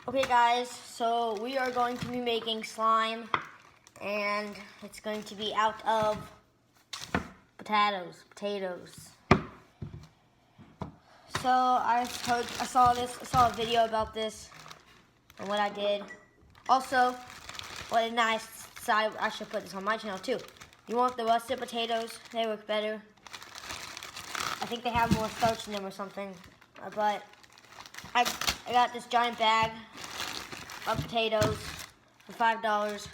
Okay guys, so we are going to be making slime, and it's going to be out of potatoes. So I saw a video about this and what I did. Also, and I decided I should put this on my channel too. You want the russet potatoes? They work better. I think they have more starch in them or something. But I got this giant bag of potatoes for $5.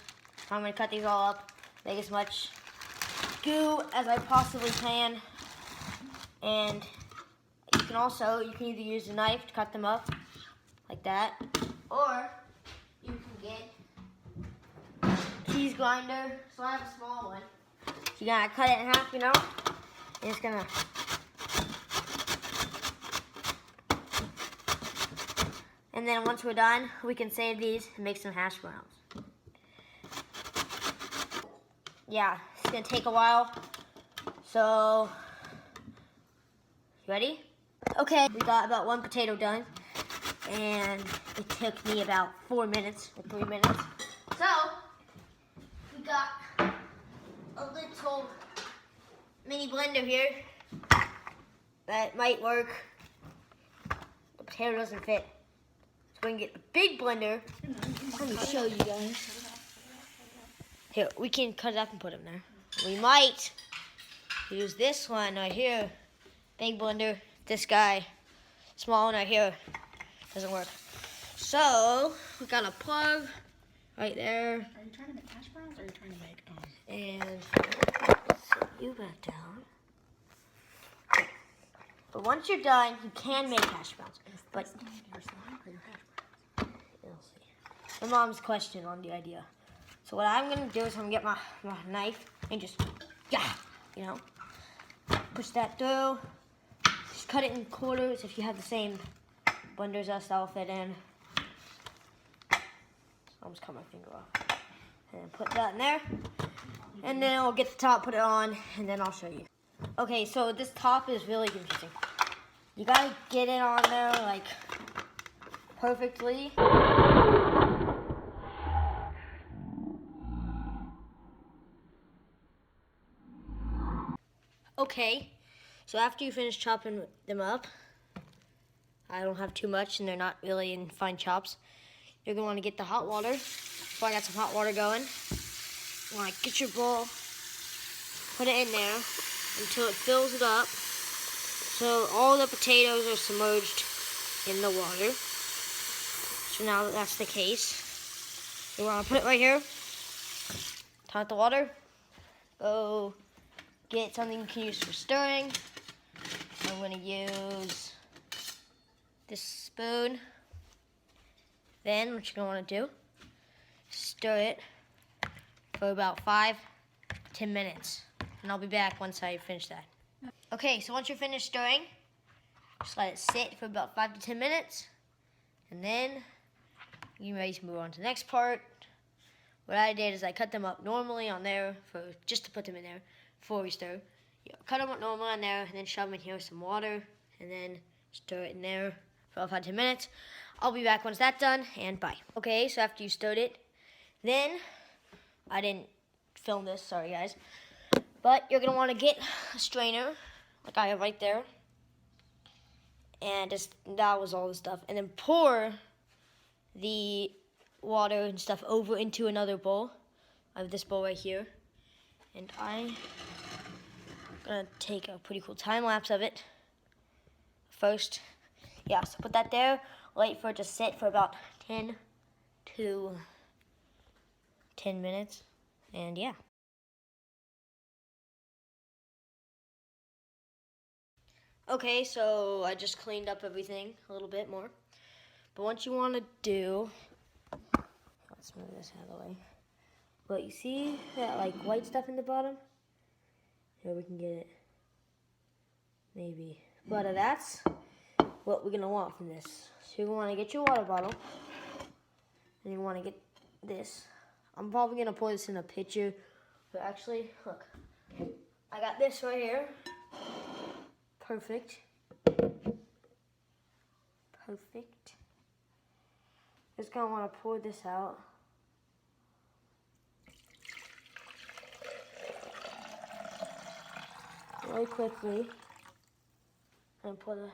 I'm gonna cut these all up, make as much goo as I possibly can, and you can either use a knife to cut them up like that, or you can get a cheese grinder. So I have a small one. So you gotta cut it in half, and it's gonna. And then once we're done, we can save these and make some hash browns. Yeah, it's gonna take a while. So, you ready? Okay, we got about 1 potato done, and it took me about 4 minutes or 3 minutes. So, we got a little mini blender here that might work. The potato doesn't fit. So we can get a big blender. Let me show you guys. Here, we can cut it up and put them there. We might use this one right here. Big blender. This guy, small one right here, doesn't work. So, we got a plug right there. Are you trying to make hash browns, or are you trying to make, And sit you back down. Okay. But once you're done, you can make hash browns. But your slime or your hash browns? you'll see. My mom's question on the idea. So what I'm gonna do is I'm gonna get my knife and just, push that through. Just cut it in quarters if you have the same blenders us, that'll fit in. I almost cut my finger off. And put that in there. And then I'll get the top, put it on, and then I'll show you. Okay, so this top is really confusing. You gotta get it on there like perfectly. Okay, so after you finish chopping them up, I don't have too much and they're not really in fine chops. You're gonna wanna get the hot water. So I got some hot water going. You wanna get your bowl, put it in there until it fills it up. So all the potatoes are submerged in the water. So now that that's the case, you wanna put it right here, top the water, go get something you can use for stirring. I'm gonna use this spoon. Then what you're gonna wanna do, stir it for about 5-10 minutes. And I'll be back once I finish that. Okay, so once you're finished stirring, just let it sit for about 5 to 10 minutes. And then you're ready to move on to the next part. What I did is I cut them up normally on there just to put them in there before we stir. Cut them up normally on there, and then shove them in here with some water, and then stir it in there for about 5-10 minutes. I'll be back once that's done, and bye. Okay, so after you stirred it, then, I didn't film this, sorry guys, but you're gonna wanna get a strainer, like I have right there, and that was all the stuff, and then pour the water and stuff over into another bowl. I have this bowl right here, and I'm gonna take a pretty cool time lapse of it first. Yeah, so put that there, wait for it to sit for about 10 minutes, and yeah. Okay, so I just cleaned up everything a little bit more. But what you want to do, let's move this out of the way. But you see that like white stuff in the bottom? Here, we can get it. Maybe. But that's what we're going to want from this. So you're going to want to get your water bottle. And you want to get this. I'm probably going to pour this in a pitcher. But actually, look. I got this right here. Perfect. Just gonna want to pour this out. Really quickly. And pour the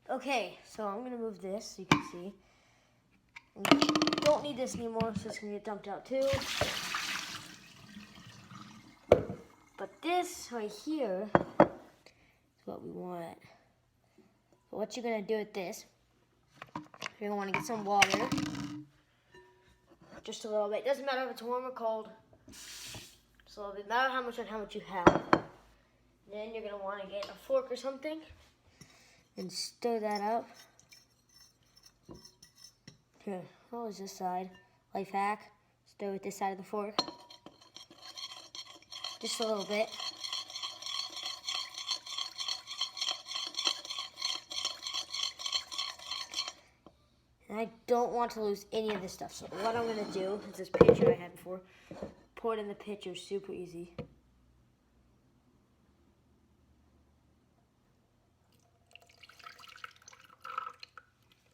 okay, so I'm gonna move this so you can see. And you don't need this anymore, so it's gonna get dumped out too. But this right here is what we want. So what you're gonna do with this, you're gonna wanna get some water. Just a little bit. Doesn't matter if it's warm or cold. Just a little bit. Matter how much you have. Then you're gonna wanna get a fork or something and stir that up. Here, what was this side? Life hack. Stir with this side of the fork. Just a little bit. And I don't want to lose any of this stuff. So what I'm gonna do is this pitcher I had before. Pour it in the pitcher, super easy.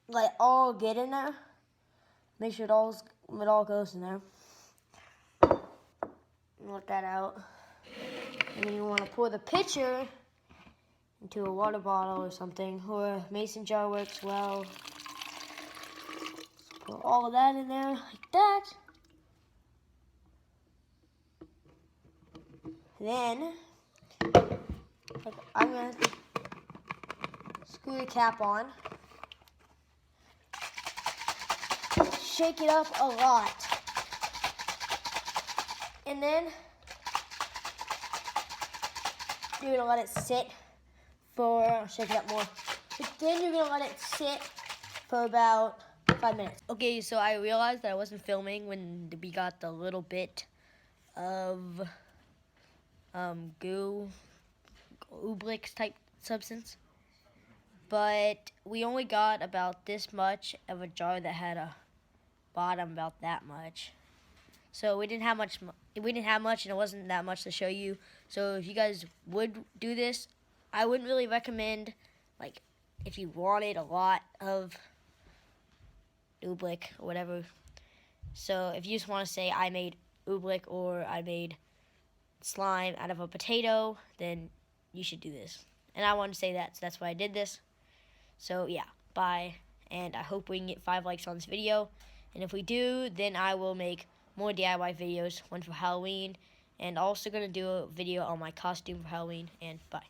Let it all get in there. Make sure it all goes in there. Let that out. And then you want to pour the pitcher into a water bottle or something, or a mason jar works well. Just pour all of that in there like that. Then I'm gonna screw the cap on. Shake it up a lot. And then you're gonna let it sit for, shake it up more. But then you're gonna let it sit for about 5 minutes. Okay, so I realized that I wasn't filming when we got the little bit of goo, Ooblix type substance. But we only got about this much of a jar that had a bottom about that much. So we didn't have much, and it wasn't that much to show you. So if you guys would do this, I wouldn't really recommend, like, if you wanted a lot of Ooblick or whatever. So if you just want to say I made Ooblick or I made slime out of a potato, then you should do this. And I wanted to say that, so that's why I did this. So yeah, bye. And I hope we can get 5 likes on this video. And if we do, then I will make more DIY videos, one for Halloween, and also going to do a video on my costume for Halloween, and bye.